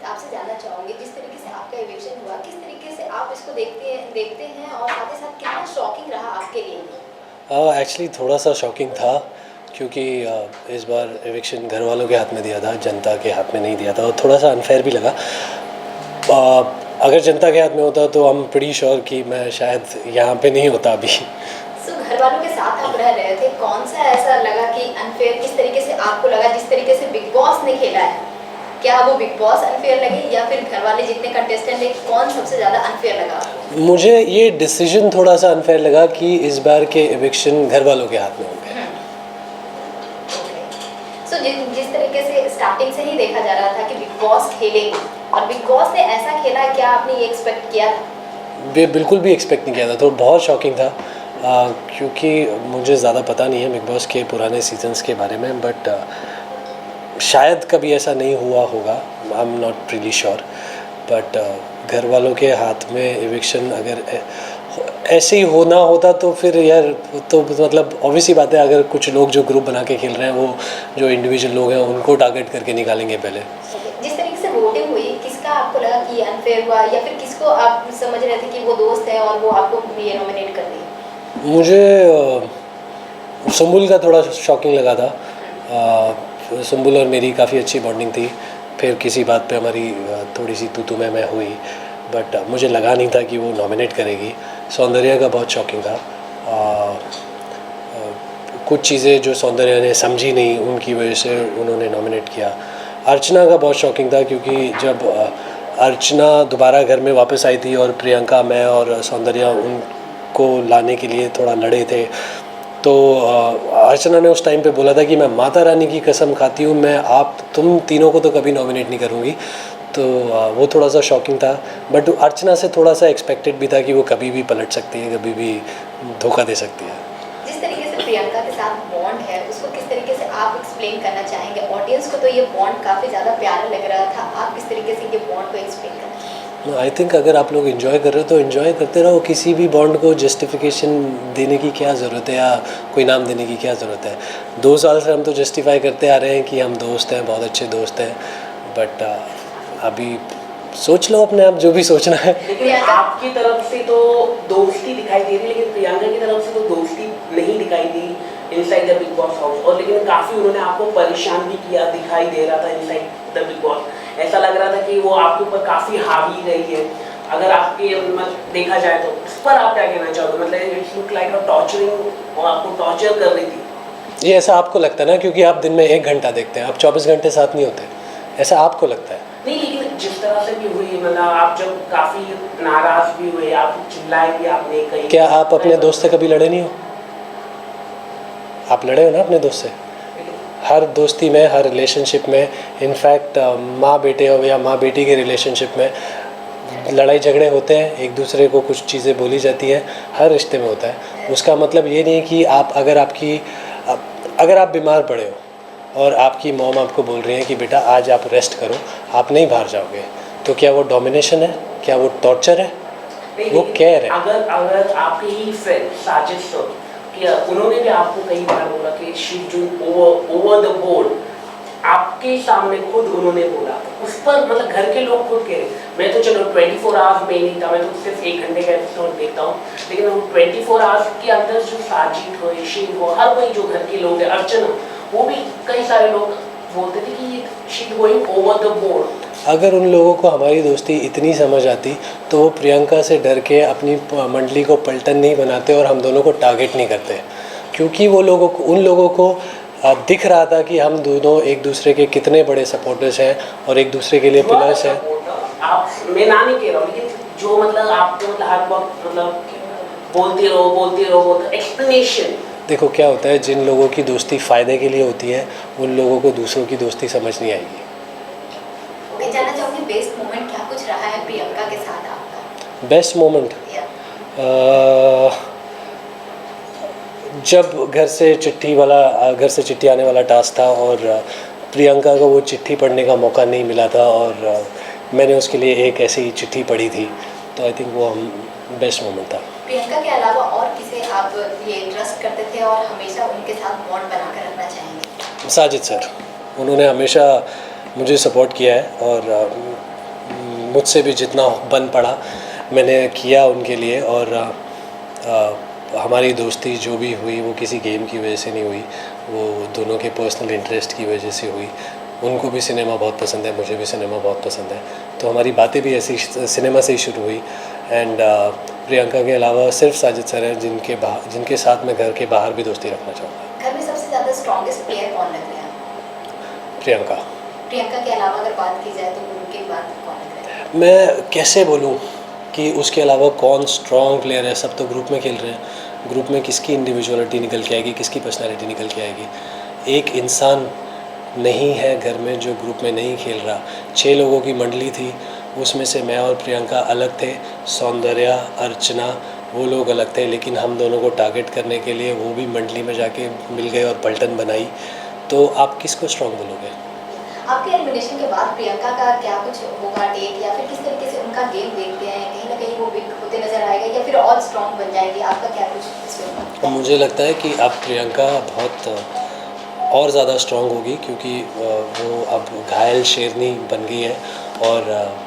आपसे जानना चाहूँगी, जिस तरीके से आपका इविक्शन हुआ, किस तरीके से आप इसको देखते हैं और साथ ही साथ कितना शॉकिंग रहा आपके लिए? एक्चुअली थोड़ा सा शॉकिंग था क्योंकि इस बार एविक्शन घर वालों के हाथ में दिया था, जनता के हाथ में नहीं दिया था और थोड़ा सा अनफेयर भी लगा। अगर जनता के हाथ में होता तो आई एम प्रीटी श्योर कि मैं शायद यहाँ पे नहीं होता अभी। सो घर वालों के साथ आप रह रहे थे, कौन सा ऐसा लगा कि अनफेयर किस तरीके से आपको लगा, जिस तरीके से बिग बॉस ने खेला है? क्या वो बिग बॉस अनफेयर लगे या फिर घर वाले जितने कंटेस्टेंट है, कौन सबसे ज़्यादा अनफेयर लगा आपको? मुझे ये डिसीजन थोड़ा सा अनफेयर लगा कि इस बार के एविक्शन घर वालों के हाथ में होंगे। सो जिस तरीके से स्टार्टिंग से ही देखा जा रहा था कि बिग बॉस खेलेंगे और बिग बॉस ने ऐसा खेला, क्या आपने ये एक्सपेक्ट किया था? बिल्कुल भी एक्सपेक्ट नहीं किया था, तो बहुत शॉकिंग था। क्योंकि मुझे ज़्यादा पता नहीं है बिग बॉस के पुराने सीजन्स के बारे में, बट शायद कभी ऐसा नहीं हुआ होगा, I am not really sure. But घर वालों के हाथ में एविक्शन अगर ऐसे ही होना होता तो फिर यार, तो मतलब ऑब्वियसली बात है, अगर कुछ लोग जो ग्रुप बना के खेल रहे हैं वो जो इंडिविजुअल लोग हैं उनको टारगेट करके निकालेंगे पहले। जिस तरीके से वोटिंग हुई, किसका आपको लगा कि अनफेयर हुआ या फिर किसको आप समझ रहे थे कि वो दोस्त है और वो आपको ये नॉमिनेट कर दी? मुझे सुम्बुल का थोड़ा शॉकिंग लगा था। सुम्बुल और मेरी काफ़ी अच्छी बॉन्डिंग थी, फिर किसी बात पे हमारी थोड़ी सी तू मैं हुई, बट मुझे लगा नहीं था कि वो नॉमिनेट करेगी। सौंदर्या का बहुत शॉकिंग था। कुछ चीज़ें जो सौंदर्या ने समझी नहीं, उनकी वजह से उन्होंने नॉमिनेट किया। अर्चना का बहुत शॉकिंग था क्योंकि जब अर्चना दोबारा घर में वापस आई थी और प्रियंका, मैं और सौंदर्या उनको लाने के लिए थोड़ा लड़े थे, तो अर्चना ने उस टाइम पे बोला था कि मैं माता रानी की कसम खाती हूँ, मैं तुम तीनों को तो कभी नॉमिनेट नहीं करूँगी। तो वो थोड़ा सा शॉकिंग था, बट अर्चना से थोड़ा सा एक्सपेक्टेड भी था कि वो कभी भी पलट सकती है, कभी भी धोखा दे सकती है। जिस तरीके से प्रियंका के साथ बॉन्ड है, उसको किस तरीके से आप एक्सप्लेन करना चाहेंगे? ऑडियंस को तो ये बॉन्ड काफ़ी ज़्यादा प्यारा लग रहा था, आप किस तरीके से ये बॉन्ड को एक्सप्लेन करना चाहेंगे? आई थिंक अगर आप लोग इन्जॉय कर रहे हो तो इन्जॉय करते रहो, किसी भी बॉन्ड को जस्टिफिकेशन देने की क्या ज़रूरत है या कोई नाम देने की क्या ज़रूरत है। 2 साल से हम तो जस्टिफाई करते आ रहे हैं कि हम दोस्त हैं, बहुत अच्छे दोस्त हैं, बट अभी सोच लो अपने आप जो भी सोचना है। लेकिन आपकी तरफ से तो दोस्ती दिखाई दे रही, लेकिन प्रियंका की तरफ से तो दोस्ती नहीं दिखाई the inside the big boss house, और लेकिन काफ़ी उन्होंने आपको परेशान भी किया, दिखाई दे रहा था इनसाइड द बिग बॉस। ऐसा लग रहा था कि वो आपके ऊपर काफ़ी हावी रही है। अगर आपके देखा जाए तो उस पर आप क्या कहना चाहोगे? मतलब it's look like a torturing, और आपको टॉर्चर कर रही थी। ये ऐसा आपको लगता है ना, क्योंकि आप दिन में 1 घंटा देखते हैं, आप 24 घंटे साथ नहीं होते, ऐसा आपको लगता है। नहीं, लेकिन जिस तरह से भी हुई, मतलब आप जब काफ़ी नाराज़ भी हुए, आप चिल्लाए भी आपने कहीं। क्या आप अपने दोस्त से कभी लड़े नहीं हो? आप लड़े हो ना अपने दोस्त से? हर दोस्ती में, हर रिलेशनशिप में, इनफैक्ट माँ बेटे हो या माँ बेटी के रिलेशनशिप में लड़ाई झगड़े होते हैं, एक दूसरे को कुछ चीज़ें बोली जाती हैं, हर रिश्ते में होता है। उसका मतलब ये नहीं कि अगर आप बीमार पड़े हो और आपकी मॉम आपको बोल रही है कि बेटा आज आप रेस्ट करो, आप नहीं बाहर जाओगे, तो क्या वो डोमिनेशन है? क्या वो टॉर्चर है? वो केयर है। अगर आपके ही फ्रेंड साजिद सर, उन्होंने भी आपको कई बार बोला कि she do over the board, आपके सामने खुद उन्होंने बोला, उस पर मतलब घर के लोग खुद कह रहे, मैं तो चलो 24 आवर्स में नहीं था, मैं तो सिर्फ 1 घंटे का एपिसोड देखता हूँ, लेकिन वो 24 आवर्स के अंदर जो साजिद हो, शीन हो, हर कोई जो घर के लोग हैं, अर्चना, वो भी कई सारे लोग बोलते थे कि she going over the board. अगर उन लोगों को हमारी दोस्ती इतनी समझ आती तो वो प्रियंका से डर के अपनी मंडली को पलटन नहीं बनाते और हम दोनों को टारगेट नहीं करते, क्योंकि उन लोगों को दिख रहा था कि हम दोनों एक दूसरे के कितने बड़े सपोर्टर्स हैं और एक दूसरे के लिए पिलर्स हैं। आप, मैं ना नहीं कह रहा हूँ, लेकिन जो मतलब आपको मतलब हर वक्त मतलब बोलते रहो एक्सप्लेनेशन। देखो क्या होता है, जिन लोगों की दोस्ती फ़ायदे के लिए होती है उन लोगों को दूसरों की दोस्ती समझ नहीं आएगी। मैं जानना चाहूँगी बेस्ट मोमेंट क्या कुछ रहा है प्रियंका के साथ आपका? बेस्ट मोमेंट जब घर से चिट्ठी आने वाला टास्क था और प्रियंका को वो चिट्ठी पढ़ने का मौका नहीं मिला था और मैंने उसके लिए एक ऐसी चिट्ठी पढ़ी थी, तो आई थिंक वो बेस्ट मोमेंट था। प्रियंका के अलावा और किसे आप ये ट्रस्ट करते थे और हमेशा उनके साथ बॉन्ड बना कर रखना चाहेंगे? साजिद सर, उन्होंने हमेशा मुझे सपोर्ट किया है और मुझसे भी जितना बन पड़ा मैंने किया उनके लिए। और हमारी दोस्ती जो भी हुई वो किसी गेम की वजह से नहीं हुई, वो दोनों के पर्सनल इंटरेस्ट की वजह से हुई। उनको भी सिनेमा बहुत पसंद है, मुझे भी सिनेमा बहुत पसंद है, तो हमारी बातें भी ऐसी सिनेमा से ही शुरू हुई। एंड प्रियंका के अलावा सिर्फ साजिद सर हैं जिनके साथ मैं घर के बाहर भी दोस्ती रखना चाहूँगा। घर में सबसे ज़्यादा स्ट्रॉन्गेस्ट प्लेयर कौन लग रहे हैं? प्रियंका। प्रियंका के अलावा अगर बात की जाए तो उनके बाद कौन लग रहे हैं? मैं कैसे बोलूँ कि उसके अलावा कौन स्ट्रॉन्ग प्लेयर है? सब तो ग्रुप में खेल रहे हैं, ग्रुप में किसकी इंडिविजुअलिटी निकल के आएगी, किसकी पर्सनैलिटी निकल के आएगी? एक इंसान नहीं है घर में जो ग्रुप में नहीं खेल रहा। 6 लोगों की मंडली थी, उसमें से मैं और प्रियंका अलग थे, सौंदर्या, अर्चना वो लोग अलग थे, लेकिन हम दोनों को टारगेट करने के लिए वो भी मंडली में जाके मिल गए और पलटन बनाई। तो आप किसको स्ट्रॉन्ग बोलोगे? आपके एलिमिनेशन के बाद प्रियंका का क्या कुछ होगा टेक, या फिर किस तरीके से उनका गेम देखते हैं? कहीं ना कहीं वो वीक होते नजर आएगा या फिर और स्ट्रॉन्ग बन जाएगी? आपका क्या कुछ इसमें? मुझे लगता है कि अब प्रियंका बहुत और ज़्यादा स्ट्रॉन्ग होगी, क्योंकि वो अब घायल शेरनी बन गई है और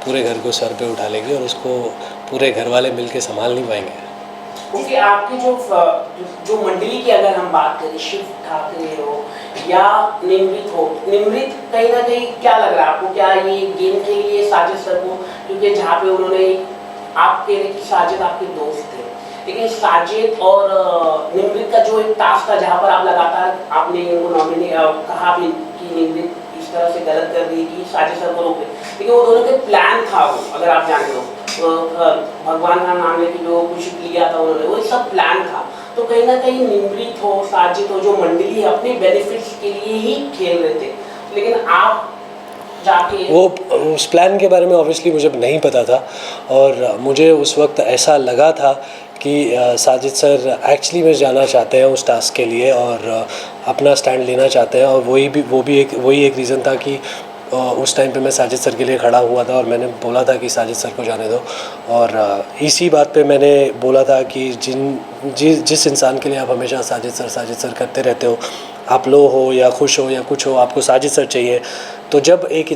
पूरे घर को सर पे उठा लेगी और उसको पूरे घर वाले मिल के संभाल नहीं पाएंगे। क्योंकि आपकी जो मंडली की अगर हम बात करें, शिव ठाकरे हो या निमृत हो, निमृत कहीं ना कहीं क्या लग रहा है आपको, क्या ये गेम के लिए साजिद सर को, क्योंकि जहाँ पे उन्होंने आप कह रहे कि साजिद आपके दोस्त थे, लेकिन साजिद और निमृत का जो एक टास्क था जहाँ पर आप लगातार आपने उनको नॉमिनेट कहा भी कि निमृत इस तरह से गलत कर रही कि साजिद सर को रोक दे, लेकिन वो दोनों के प्लान था, वो अगर आप जानते हो भगवान का नाम लेके जो कुछ लिया था उन्होंने, वो सब प्लान था। तो कहीं ना कहीं निमृत हो, साजिद हो, जो मंडली है अपने बेनिफिट्स के लिए ही खेल रहे थे, लेकिन आप जाके वो उस प्लान के बारे में ऑब्वियसली मुझे नहीं पता था, और मुझे उस वक्त ऐसा लगा था कि साजिद सर एक्चुअली में जाना चाहते हैं उस टास्क के लिए और अपना स्टैंड लेना चाहते हैं, और वही एक रीज़न था कि उस टाइम पे मैं साजिद सर के लिए खड़ा हुआ था और मैंने बोला था कि साजिद सर को जाने दो। और इसी बात पे मैंने बोला था कि जिस इंसान के लिए आप हमेशा साजिद सर करते रहते हो, आप लो हो या खुश हो या कुछ हो, आपको साजिद सर चाहिए। तो जब एक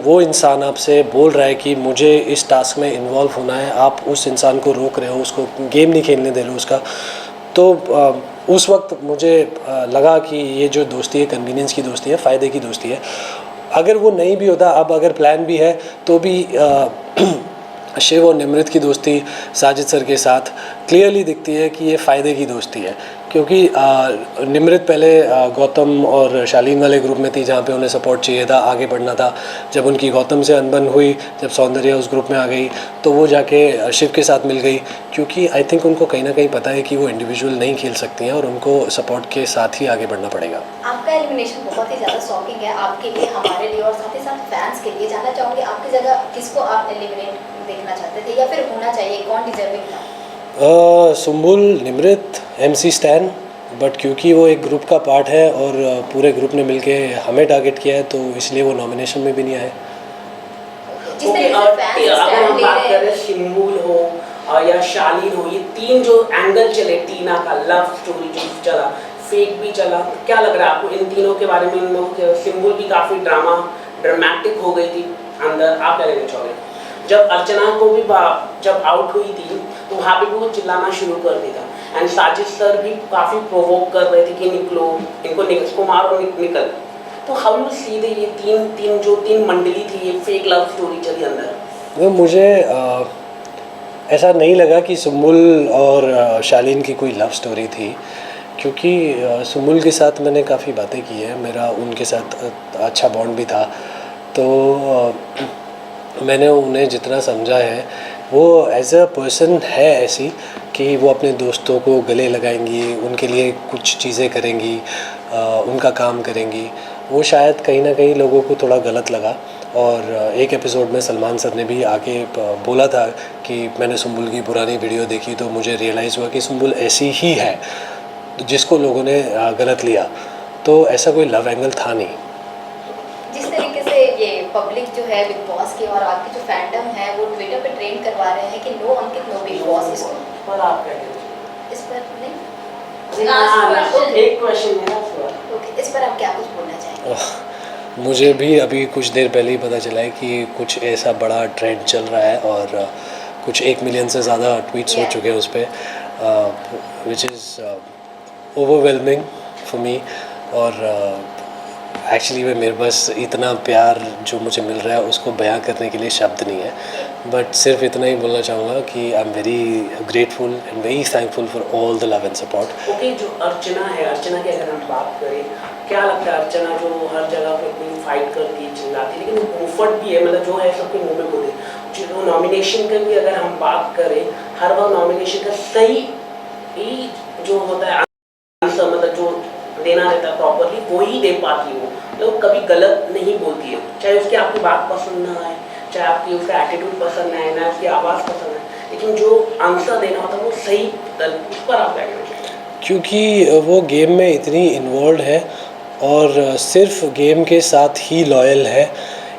वो इंसान आपसे बोल रहा है कि मुझे इस टास्क में इन्वॉल्व होना है, आप उस इंसान को रोक रहे हो, उसको गेम नहीं खेलने दे रहे हो उसका, तो उस वक्त मुझे लगा कि ये जो दोस्ती है कन्वीनियंस की दोस्ती है, फ़ायदे की दोस्ती है। अगर वो नहीं भी होता, अब अगर प्लान भी है तो भी शिव और निमृत की दोस्ती साजिद सर के साथ क्लियरली दिखती है कि ये फ़ायदे की दोस्ती है, क्योंकि निमृत पहले गौतम और शालीन वाले ग्रुप में थी जहाँ पे उन्हें सपोर्ट चाहिए था, आगे बढ़ना था। जब उनकी गौतम से अनबन हुई, जब सौंदर्या उस ग्रुप में आ गई, तो वो जाके शिव के साथ मिल गई, क्योंकि आई थिंक उनको कहीं ना कहीं पता है कि वो इंडिविजुअल नहीं खेल सकती हैं और उनको सपोर्ट के साथ ही आगे बढ़ना पड़ेगा। आपका एलिमिनेशन बहुत ही ज़्यादा शॉकिंग है आपके लिए, हमारे लिए और साथ ही साथ फैंस के लिए। जानना चाहूँगी आपकी जगह किसको आप एलिमिनेट देखना चाहते थे या फिर होना चाहिए, कौन डिजर्विंग था? Sumbul, Nimrit, MC stand, but क्योंकि वो एक ग्रुप का पार्ट है और पूरे ग्रुप ने मिलके हमें टारगेट किया है, तो इसलिए वो नॉमिनेशन में भी नहीं आए। जिस तरीके से फैंस अगर हम स्टैंड ले बात रहे करें सिम्बुल हो या शालीन हो, ये तीन जो एंगल चले, टीना का लव स्टोरी जो चला, फेक भी चला, क्या लग रहा है आपको इन तीनों के बारे में? सिम्बुल भी काफ़ी ड्रामेटिक हो गई थी अंदर, आप क्या कहना चाहोगे? जब अर्चना को भी जब आउट हुई थी तो वहाँ पे भी वो चिल्लाना शुरू कर दिया था, एंड साजिद सर भी काफ़ी प्रोवोक कर रहे थे कि निकलो, इसको मारो, निकल। तो हाउ यू सी दे ये तीन मंडली थी, ये फेक लव स्टोरी चली अंदर? वो मुझे ऐसा नहीं लगा कि सुम्बुल और शालीन की कोई लव स्टोरी थी, क्योंकि सुम्बुल के साथ मैंने काफ़ी बातें की है, मेरा उनके साथ अच्छा बॉन्ड भी था, तो मैंने उन्हें जितना समझा है वो एज अ पर्सन है ऐसी कि वो अपने दोस्तों को गले लगाएंगी, उनके लिए कुछ चीज़ें करेंगी, उनका काम करेंगी। वो शायद कहीं ना कहीं लोगों को थोड़ा गलत लगा, और एक एपिसोड में सलमान सर ने भी आके बोला था कि मैंने सुम्बुल की पुरानी वीडियो देखी तो मुझे रियलाइज़ हुआ कि सुम्बुल ऐसी ही है जिसको लोगों ने गलत लिया, तो ऐसा कोई लव एंगल था नहीं। जिस तरीके से ये पब्लिक जो है बिग बॉस की और आपकी जो फैंडम है वो ट्विटर पे ट्रेंड करवा रहे हैं कि नो अंकित नो बिग बॉस, इसको पर आप क्या कहते हैं? इस पर नहीं, एक क्वेश्चन है ना, ओके, इस पर आप क्या कुछ बोलना चाहेंगे? मुझे भी अभी कुछ देर पहले ही पता चला है कि कुछ ऐसा बड़ा ट्रेंड चल रहा है और कुछ 1 मिलियन से ज़्यादा ट्वीट्स हो Yeah. चुके हैं उस पर, which is overwhelming for me. और एक्चुअली में मेरे बस इतना प्यार जो मुझे मिल रहा है उसको बयां करने के लिए शब्द नहीं है, बट सिर्फ इतना ही बोलना चाहूँगा कि I am very grateful and very thankful for all the love and support. Okay, जो अर्चना है, अर्चना की अगर हम बात करें, क्या लगता है अर्चना जो हर जगह पे इतनी फाइट करती है, चिल्लाती है, लेकिन मुफट भी है, मतलब जो है सबके मुंह में बोले। जो नॉमिनेशन का भी अगर हम बात करें, हर बार नॉमिनेशन का सही ही जो होता है आंसर, मतलब जो देना रहता है प्रॉपरली, वो ही दे पाती है। वो मतलब कभी गलत नहीं बोलती है, चाहे उसकी आपकी बात पसंद ना आए, चाहे आपकी उसका एटीट्यूड पसंद ना आए, ना उसकी आवाज़ पसंद आए, लेकिन जो आंसर देना होता है वो सही उस पर आप क्या कहना चाहिए? क्योंकि वो गेम में इतनी इन्वॉल्व है और सिर्फ गेम के साथ ही लॉयल है,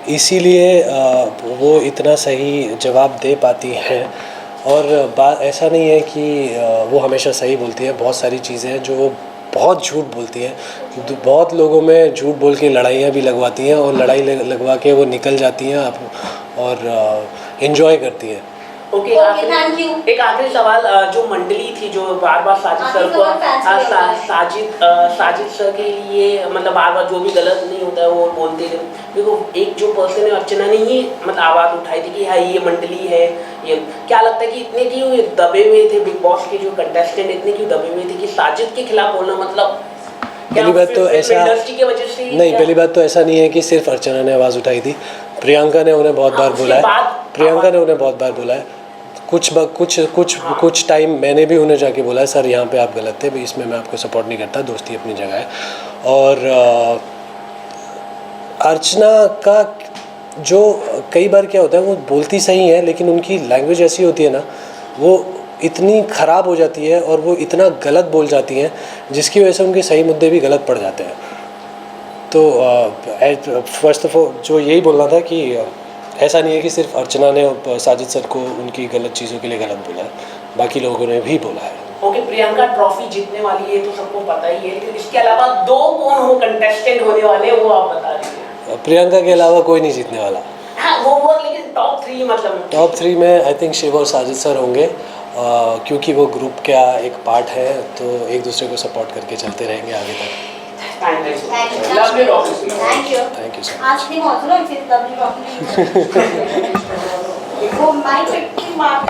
इसीलिए वो इतना सही जवाब दे पाती हैं। और बात ऐसा नहीं है कि वो हमेशा सही बोलती है, बहुत सारी चीज़ें हैं जो वो बहुत झूठ बोलती है। बहुत लोगों में झूठ बोल के लड़ाइयाँ भी लगवाती हैं और लड़ाई लगवा के वो निकल जाती हैं और इन्जॉय करती हैं। Okay, thank you. एक आखिरी सवाल, जो मंडली थी जो बार बार साजिद सर को, साजिद सर के लिए मतलब बार बार जो भी गलत नहीं होता है वो बोलते थे, देखो एक जो पर्सन है अर्चना ने ही मतलब आवाज़ उठाई थी कि हाँ ये मंडली है। ये क्या लगता है कि इतने क्यों दबे हुए थे बिग बॉस के जो कंटेस्टेंट, इतने क्यों दबे हुए थे कि साजिद के खिलाफ बोलना, मतलब पहली बात तो ऐसा इंडस्ट्री की वजह से नहीं, पहली बात तो ऐसा नहीं है कि सिर्फ अर्चना ने आवाज़ उठाई थी, प्रियंका ने उन्हें बहुत बार बोला है, प्रियंका ने उन्हें बहुत बार बोला है। कुछ टाइम मैंने भी उन्हें जाके बोला है, सर यहाँ पे आप गलत थे, भी इसमें मैं आपको सपोर्ट नहीं करता, दोस्ती अपनी जगह है। और अर्चना का जो कई बार क्या होता है, वो बोलती सही है लेकिन उनकी लैंग्वेज ऐसी होती है ना, वो इतनी ख़राब हो जाती है और वो इतना गलत बोल जाती हैं जिसकी वजह से उनके सही मुद्दे भी गलत पड़ जाते हैं। तो फर्स्ट ऑफ ऑल जो यही बोलना था कि ऐसा नहीं है कि सिर्फ अर्चना ने साजिद सर को उनकी गलत चीज़ों के लिए गलत बोला है, बाकी लोगों ने भी बोला है। ओके, प्रियंका ट्रॉफी जीतने वाली है तो सबको पता ही है, लेकिन इसके अलावा दो कौन हो कंटेस्टेंट होने वाले वो आप बता दीजिए। प्रियंका के अलावा कोई नहीं जीतने वाला। हाँ वो लेकिन टॉप 3 मतलब टॉप 3 में आई थिंक शिव और साजिद सर होंगे, क्योंकि वो ग्रुप का एक पार्ट है, तो एक दूसरे को सपोर्ट करके चलते रहेंगे आगे तक। Thank you. Thank you sir. Asking also, no, it is lovely talking to you. Oh, my 50 mark.